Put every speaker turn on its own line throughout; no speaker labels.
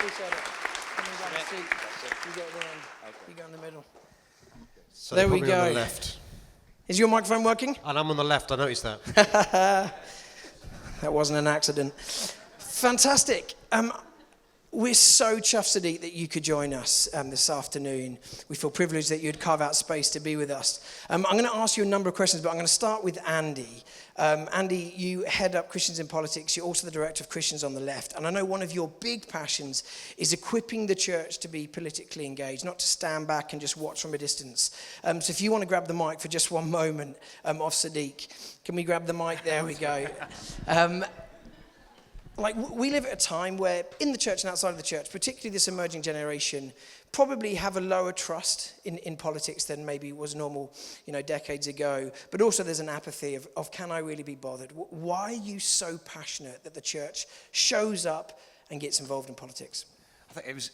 Appreciate it. Come and grab a seat. You go at the end. Okay. You go in the middle.
So
there we go.
On the left.
Is your microphone working?
And I'm on the left, I noticed that.
That wasn't an accident. Fantastic. We're so chuffed, Sadiq, that you could join us this afternoon. We feel privileged that you'd carve out space to be with us. I'm going to ask you a number of questions, but I'm going to start with Andy. Andy, you head up Christians in Politics. You're also the director of Christians on the Left. And I know one of your big passions is equipping the church to be politically engaged, not to stand back and just watch from a distance. So if you want to grab the mic for just one moment off Sadiq. Can we grab the mic? There we go. We live at a time where in the church and outside of the church, particularly this emerging generation, probably have a lower trust in politics than maybe was normal, decades ago. But also there's an apathy of can I really be bothered? Why are you so passionate that the church shows up and gets involved in politics?
I think it was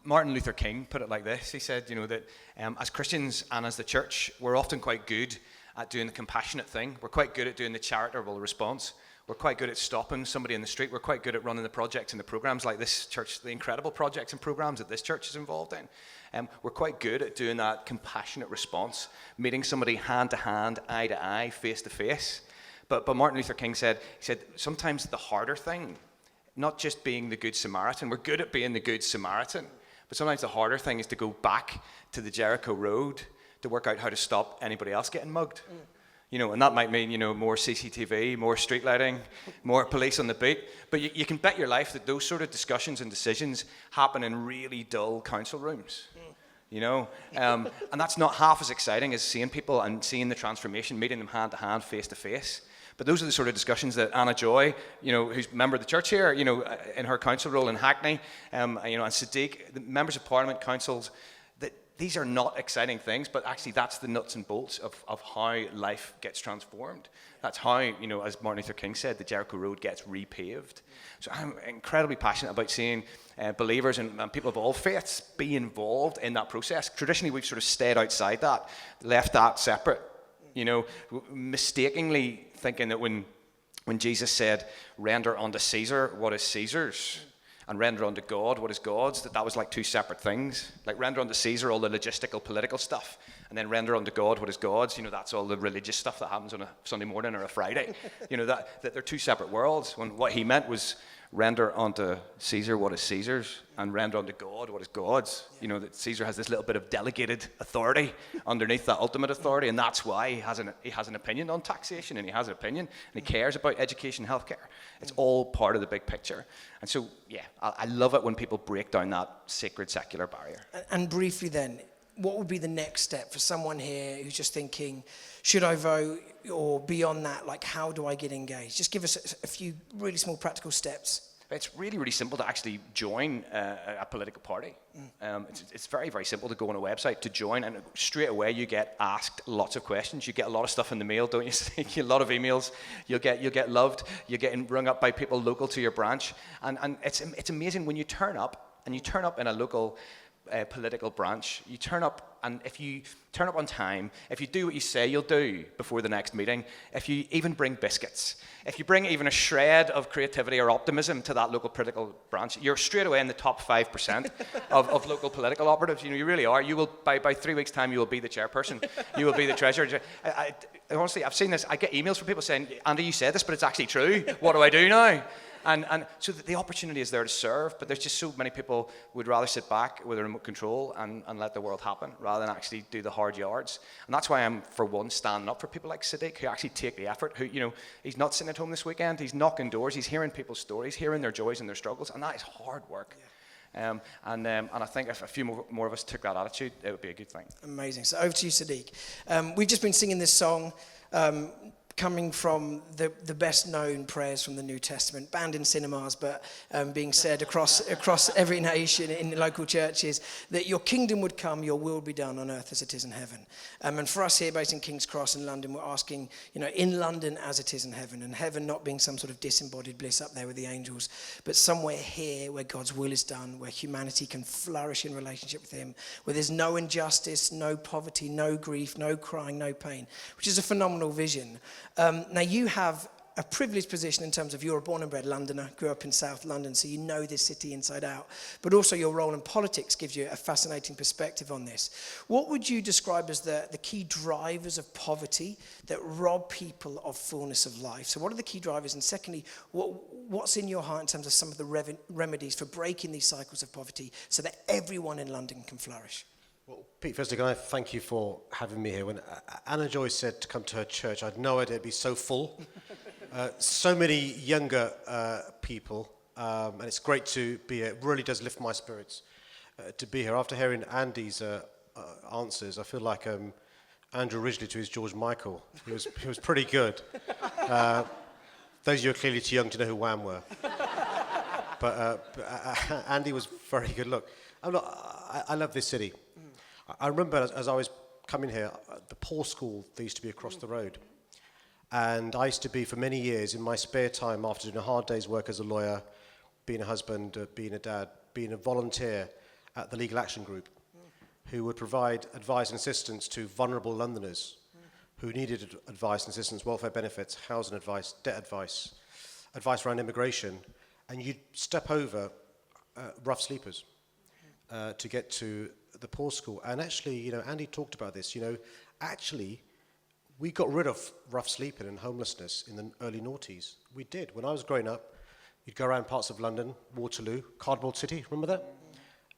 Martin Luther King put it like this. He said, that as Christians and as the church, we're often quite good at doing the compassionate thing. We're quite good at doing the charitable response. We're quite good at stopping somebody in the street. We're quite good at running the projects and the programs like this church, the incredible projects and programs that this church is involved in. We're quite good at doing that compassionate response, meeting somebody hand to hand, eye to eye, face to face. But Martin Luther King said, sometimes the harder thing, not just being the Good Samaritan, we're good at being the Good Samaritan, but sometimes the harder thing is to go back to the Jericho Road to work out how to stop anybody else getting mugged. And that might mean, more CCTV, more street lighting, more police on the beat. But you can bet your life that those sort of discussions and decisions happen in really dull council rooms. And that's not half as exciting as seeing people and seeing the transformation, meeting them hand to hand, face to face. But those are the sort of discussions that Anna Joy, who's a member of the church here, in her council role in Hackney, and Sadiq, the members of Parliament, councils, these are not exciting things, but actually that's the nuts and bolts of how life gets transformed. That's how, as Martin Luther King said, the Jericho Road gets repaved. So I'm incredibly passionate about seeing believers and people of all faiths be involved in that process. Traditionally, we've sort of stayed outside that, left that separate, mistakenly thinking that when Jesus said, render unto Caesar what is Caesar's, and render unto God what is God's, that was like two separate things. Like render unto Caesar all the logistical, political stuff, and then render unto God what is God's. That's all the religious stuff that happens on a Sunday morning or a Friday. That they're two separate worlds. When what he meant was render unto Caesar what is Caesar's, and render unto God what is God's. That Caesar has this little bit of delegated authority underneath that ultimate authority, and that's why he has an opinion on taxation, and he has an opinion, and he cares about education, healthcare. It's all part of the big picture. And so, I love it when people break down that sacred secular barrier.
And briefly then, what would be the next step for someone here who's just thinking, should I vote, or beyond that, how do I get engaged? Just give us a few really small practical steps.
It's really, really simple to actually join a political party. It's very, very simple to go on a website to join, and straight away you get asked lots of questions. You get a lot of stuff in the mail, don't you? You get a lot of emails. You'll get loved. You're getting rung up by people local to your branch, and it's amazing when you turn up, and you turn up in a local political branch. You turn up, and if you turn up on time, if you do what you say you'll do before the next meeting, if you even bring biscuits, if you bring even a shred of creativity or optimism to that local political branch, you're straight away in the top 5% of local political operatives. You really are. You will, by 3 weeks' time, you will be the chairperson. You will be the treasurer. Honestly, I've seen this. I get emails from people saying, Andy, you said this, but it's actually true. What do I do now? And so the opportunity is there to serve, but there's just so many people would rather sit back with a remote control and let the world happen rather than actually do the hard yards. And that's why I'm, for one, standing up for people like Sadiq, who actually take the effort, who, he's not sitting at home this weekend, he's knocking doors, he's hearing people's stories, hearing their joys and their struggles, and that is hard work. And I think if a few more of us took that attitude, it would be a good thing.
Amazing. So over to you, Sadiq. We've just been singing this song, coming from the best known prayers from the New Testament, banned in cinemas, but being said across every nation in local churches, that your kingdom would come, your will be done on earth as it is in heaven. And for us here based in King's Cross in London, we're asking, in London as it is in heaven, and heaven not being some sort of disembodied bliss up there with the angels, but somewhere here where God's will is done, where humanity can flourish in relationship with him, where there's no injustice, no poverty, no grief, no crying, no pain, which is a phenomenal vision. Now you have a privileged position in terms of you're a born and bred Londoner, grew up in South London, so you know this city inside out. But also your role in politics gives you a fascinating perspective on this. What would you describe as the key drivers of poverty that rob people of fullness of life? So what are the key drivers? And secondly, what's in your heart in terms of some of the remedies for breaking these cycles of poverty so that everyone in London can flourish?
Well, Pete, firstly, can I thank you for having me here? When Anna Joy said to come to her church, I had no idea it'd be so full. So many younger people, and it's great to be here. It really does lift my spirits to be here. After hearing Andy's answers, I feel like Andrew Ridgely to his George Michael. He was pretty good. Those of you are clearly too young to know who Wham were. But Andy was very good. Look, I love this city. I remember as I was coming here, the Paul School that used to be across the road. And I used to be, for many years, in my spare time, after doing a hard day's work as a lawyer, being a husband, being a dad, being a volunteer at the Legal Action Group, who would provide advice and assistance to vulnerable Londoners who needed advice and assistance, welfare benefits, housing advice, debt advice, advice around immigration. And you'd step over rough sleepers to get to the Paul School. And actually, Andy talked about this, actually, we got rid of rough sleeping and homelessness in the early noughties. We did. When I was growing up, you'd go around parts of London, Waterloo, Cardboard City, remember that?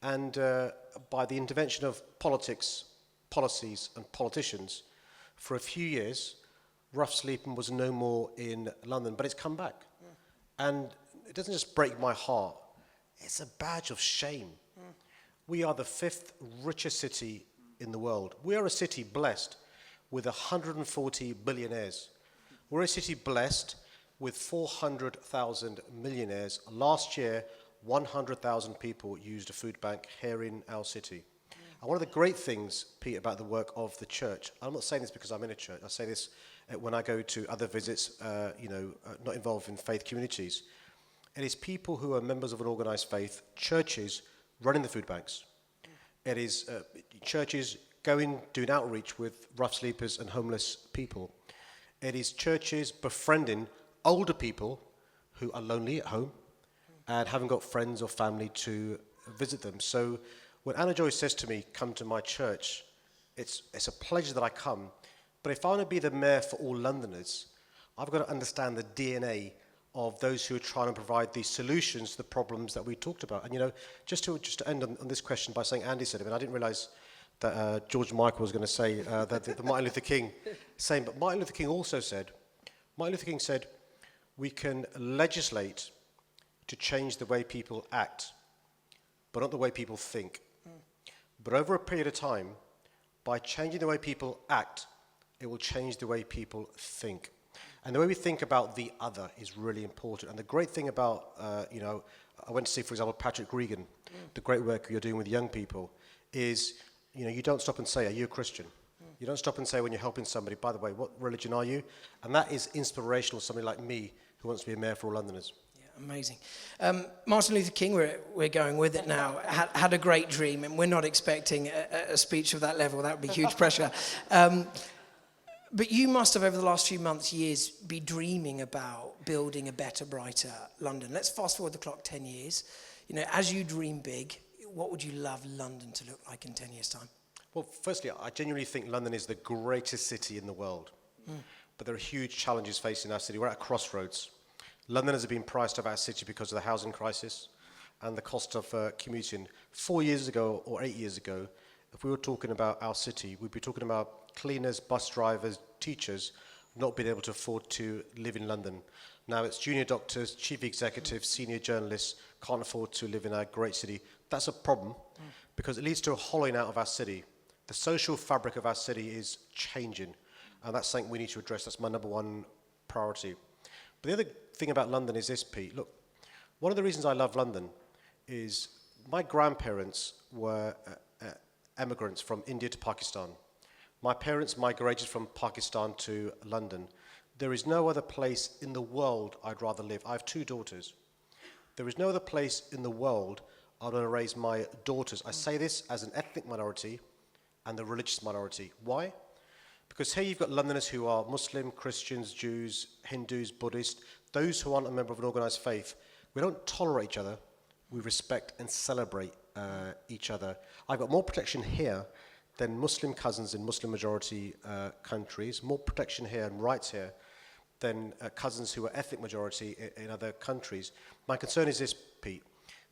And by the intervention of politics, policies and politicians, for a few years, rough sleeping was no more in London, but it's come back. And it doesn't just break my heart, it's a badge of shame. We are the 5th richest city in the world. We are a city blessed with 140 billionaires. We're a city blessed with 400,000 millionaires. Last year, 100,000 people used a food bank here in our city. And one of the great things, Pete, about the work of the church, I'm not saying this because I'm in a church, I say this when I go to other visits, not involved in faith communities. It is people who are members of an organized faith, churches running the food banks. It is churches doing outreach with rough sleepers and homeless people. It is churches befriending older people who are lonely at home and haven't got friends or family to visit them. So when Anna Joy says to me, come to my church, it's a pleasure that I come. But if I want to be the mayor for all Londoners, I've got to understand the DNA of those who are trying to provide these solutions to the problems that we talked about. And just to end on this question by saying Andy said it, and I didn't realize that George Michael was going to say that the Martin Luther King saying, but Martin Luther King also said, we can legislate to change the way people act, but not the way people think. But over a period of time, by changing the way people act, it will change the way people think. And the way we think about the other is really important. And the great thing about, I went to see, for example, Patrick Regan, the great work you're doing with young people, is you don't stop and say, are you a Christian? You don't stop and say when you're helping somebody, by the way, what religion are you? And that is inspirational to somebody like me who wants to be a mayor for all Londoners. Yeah,
amazing. Martin Luther King, we're going with it now, had a great dream, and we're not expecting a speech of that level. That would be huge pressure. But you must have, over the last few months, years, be dreaming about building a better, brighter London. Let's fast forward the clock 10 years. As you dream big, what would you love London to look like in 10 years' time?
Well, firstly, I genuinely think London is the greatest city in the world. But there are huge challenges facing our city. We're at a crossroads. Londoners have been priced out of our city because of the housing crisis and the cost of commuting. 4 years ago or 8 years ago, if we were talking about our city, we'd be talking about cleaners, bus drivers, teachers not being able to afford to live in London. Now it's junior doctors, chief executives, senior journalists can't afford to live in our great city. That's a problem because it leads to a hollowing out of our city. The social fabric of our city is changing, and that's something we need to address. That's my number one priority. But the other thing about London is this, Pete. Look, one of the reasons I love London is my grandparents were emigrants from India to Pakistan. My parents migrated from Pakistan to London. There is no other place in the world I'd rather live. I have 2 daughters. There is no other place in the world I'd want to raise my daughters. I say this as an ethnic minority and a religious minority. Why? Because here you've got Londoners who are Muslim, Christians, Jews, Hindus, Buddhists, those who aren't a member of an organised faith. We don't tolerate each other. We respect and celebrate each other. I've got more protection here than Muslim cousins in Muslim-majority countries, more protection here and rights here than cousins who are ethnic majority in other countries. My concern is this, Pete.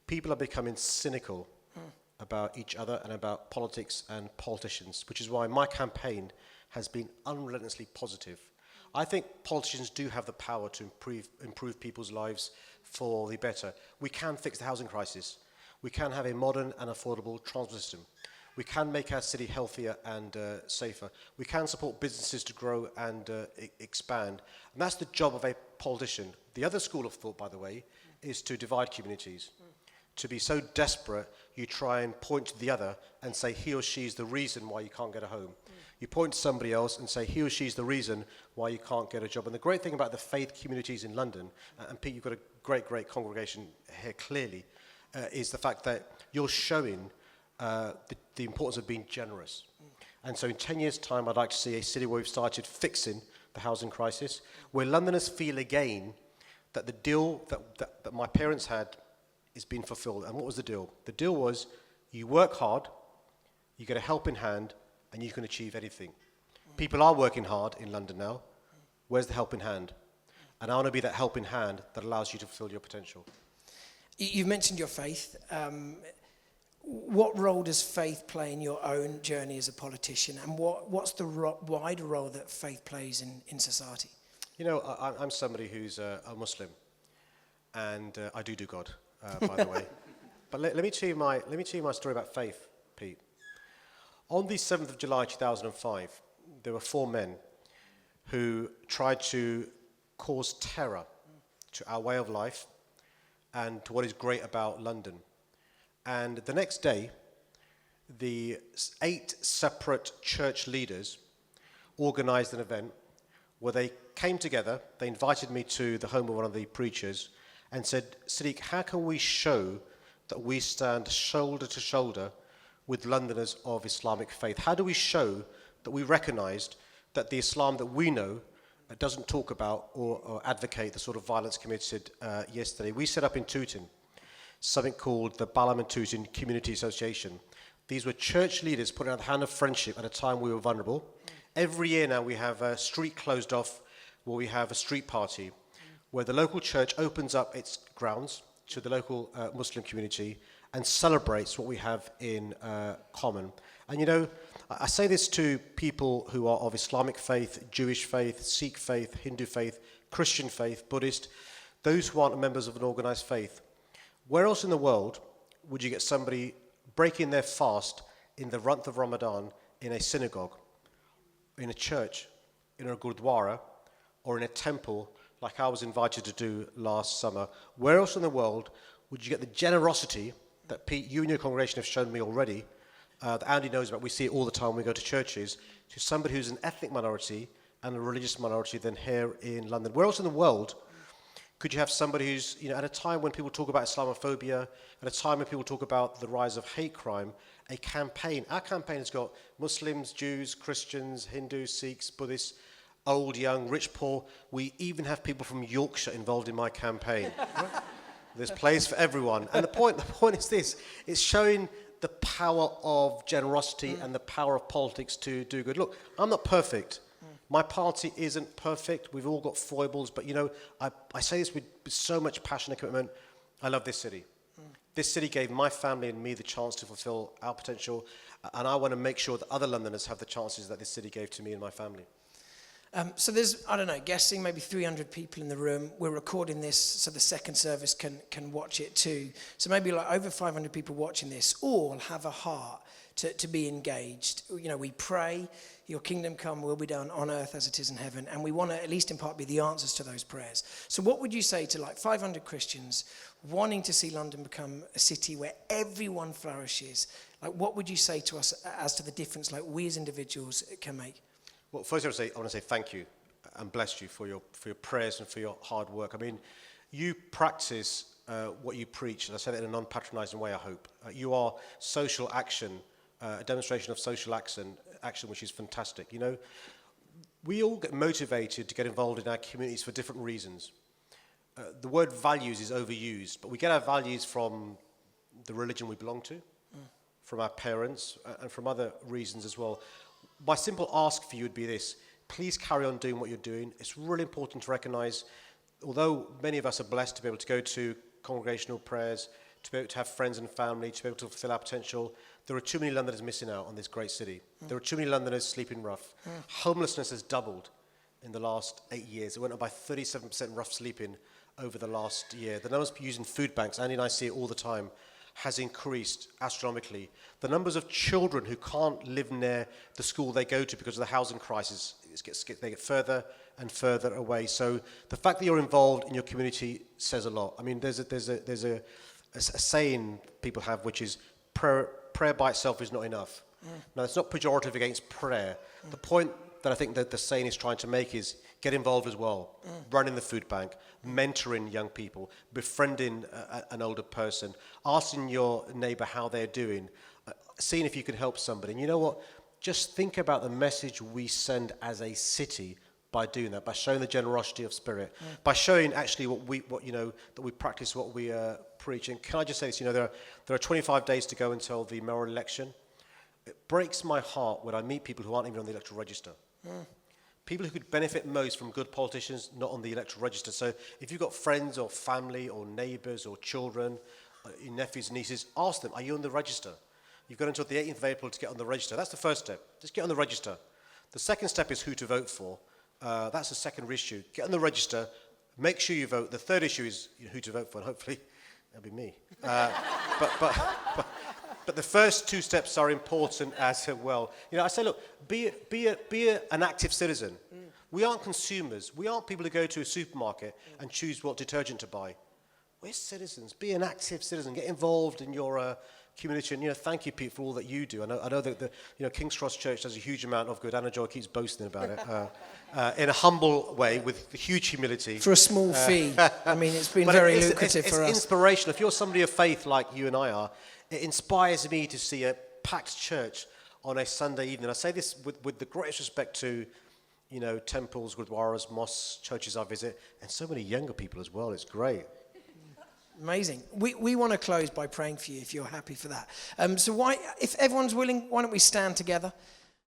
People are becoming cynical about each other and about politics and politicians, which is why my campaign has been unrelentlessly positive. I think politicians do have the power to improve people's lives for the better. We can fix the housing crisis. We can have a modern and affordable transport system. We can make our city healthier and safer. We can support businesses to grow and expand. And that's the job of a politician. The other school of thought, by the way, is to divide communities. To be so desperate, you try and point to the other and say he or she is the reason why you can't get a home. You point to somebody else and say he or she is the reason why you can't get a job. And the great thing about the faith communities in London, and Pete, you've got a great congregation here clearly, is the fact that you're showing the importance of being generous. And so in 10 years' time, I'd like to see a city where we've started fixing the housing crisis, where Londoners feel again that the deal that my parents had is being fulfilled. And what was the deal? The deal was you work hard, you get a helping hand, and you can achieve anything. People are working hard in London now. Where's the helping hand? And I want to be that helping hand that allows you to fulfill your potential.
You've mentioned your faith. What role does faith play in your own journey as a politician? And what's the wider role that faith plays in society?
You know, I'm somebody who's a Muslim. And I do God, by the way. But let me tell you my story about faith, Pete. On the 7th of July 2005, there were 4 men who tried to cause terror to our way of life and to what is great about London. And the next day, the 8 separate church leaders organized an event where they came together. They invited me to the home of one of the preachers and said, Sadiq, how can we show that we stand shoulder to shoulder with Londoners of Islamic faith? How do we show that we recognized that the Islam that we know doesn't talk about or advocate the sort of violence committed yesterday? We set up in Tooting something called the Balham and Tooting Community Association. These were church leaders putting out the hand of friendship at a time we were vulnerable. Every year now we have a street closed off where we have a street party where the local church opens up its grounds to the local Muslim community and celebrates what we have in common. And you know, I say this to people who are of Islamic faith, Jewish faith, Sikh faith, Hindu faith, Christian faith, Buddhist, those who aren't members of an organized faith. Where else in the world would you get somebody breaking their fast in the month of Ramadan in a synagogue, in a church, in a gurdwara, or in a temple like I was invited to do last summer? Where else in the world would you get the generosity that Pete, you and your congregation have shown me already, that Andy knows about, we see it all the time when we go to churches, to somebody who's an ethnic minority and a religious minority than here in London? Where else in the world could you have somebody who's, you know, at a time when people talk about Islamophobia, at a time when people talk about the rise of hate crime, a campaign, our campaign has got Muslims, Jews, Christians, Hindus, Sikhs, Buddhists, old, young, rich, poor. We even have people from Yorkshire involved in my campaign. There's place for everyone. And the point is this, it's showing the power of generosity and the power of politics to do good. Look, I'm not perfect. My party isn't perfect. We've all got foibles. But, you know, I say this with so much passion and commitment. I love this city. This city gave my family and me the chance to fulfill our potential. And I want to make sure that other Londoners have the chances that this city gave to me and my family.
So there's, I don't know, guessing maybe 300 people in the room. We're recording this so the second service can watch it too. So maybe like over 500 people watching this all have a heart to be engaged. You know, we pray, your kingdom come, will be done on earth as it is in heaven. And we want to at least in part be the answers to those prayers. So what would you say to like 500 Christians wanting to see London become a city where everyone flourishes? Like what would you say to us as to the difference like we as individuals can make?
Well, first I want to say thank you and bless you for your prayers and for your hard work. I mean, you practice what you preach, and I say that in a non-patronizing way, I hope. You are social action, a demonstration of social action which is fantastic. You know, We all get motivated to get involved in our communities for different reasons. The word values is overused, but we get our values from the religion we belong to, from our parents, and from other reasons as well. My simple ask for you would be this: please carry on doing what you're doing. It's really important to recognize, although many of us are blessed to be able to go to congregational prayers, to be able to have friends and family, to be able to fulfill our potential, there are too many Londoners missing out on this great city. There are too many Londoners sleeping rough. Homelessness has doubled in the last 8 years. It went up by 37% rough sleeping over the last year. The numbers of people using food banks, Andy and I see it all the time, has increased astronomically. The numbers of children who can't live near the school they go to because of the housing crisis, they get further and further away. So the fact that you're involved in your community says a lot. I mean, there's a saying people have, which is prayer by itself is not enough. Now, it's not pejorative against prayer. The point that I think that the saying is trying to make is get involved as well. Running the food bank, mentoring young people, befriending an older person, asking your neighbour how they're doing, seeing if you can help somebody. And you know what? Just think about the message we send as a city by doing that, by showing the generosity of spirit, by showing actually that we practice what we preach. And can I just say this? There are 25 days to go until the mayoral election. It breaks my heart when I meet people who aren't even on the electoral register. People who could benefit most from good politicians not on the electoral register. So if you've got friends or family or neighbours or children, your nephews and nieces, ask them, are you on the register? You've got until the 18th of April to get on the register. That's the first step. Just get on the register. The second step is who to vote for. That's the second issue. Get on the register. Make sure you vote. The third issue is who to vote for, and hopefully that'll be me. But the first two steps are important as well. I say, look, be an active citizen. We aren't consumers. We aren't people who go to a supermarket and choose what detergent to buy. We're citizens. Be an active citizen. Get involved in your community. And thank you, Pete, for all that you do. I know that King's Cross Church does a huge amount of good. Anna Joy keeps boasting about it in a humble way with huge humility.
For a small fee. I mean, it's been very lucrative for us.
It's inspirational. If you're somebody of faith like you and I are, it inspires me to see a packed church on a Sunday evening. I say this with the greatest respect to, temples, gurdwaras, mosques, churches I visit, and so many younger people as well. It's great.
Amazing. We want to close by praying for you if you're happy for that. So if everyone's willing, why don't we stand together?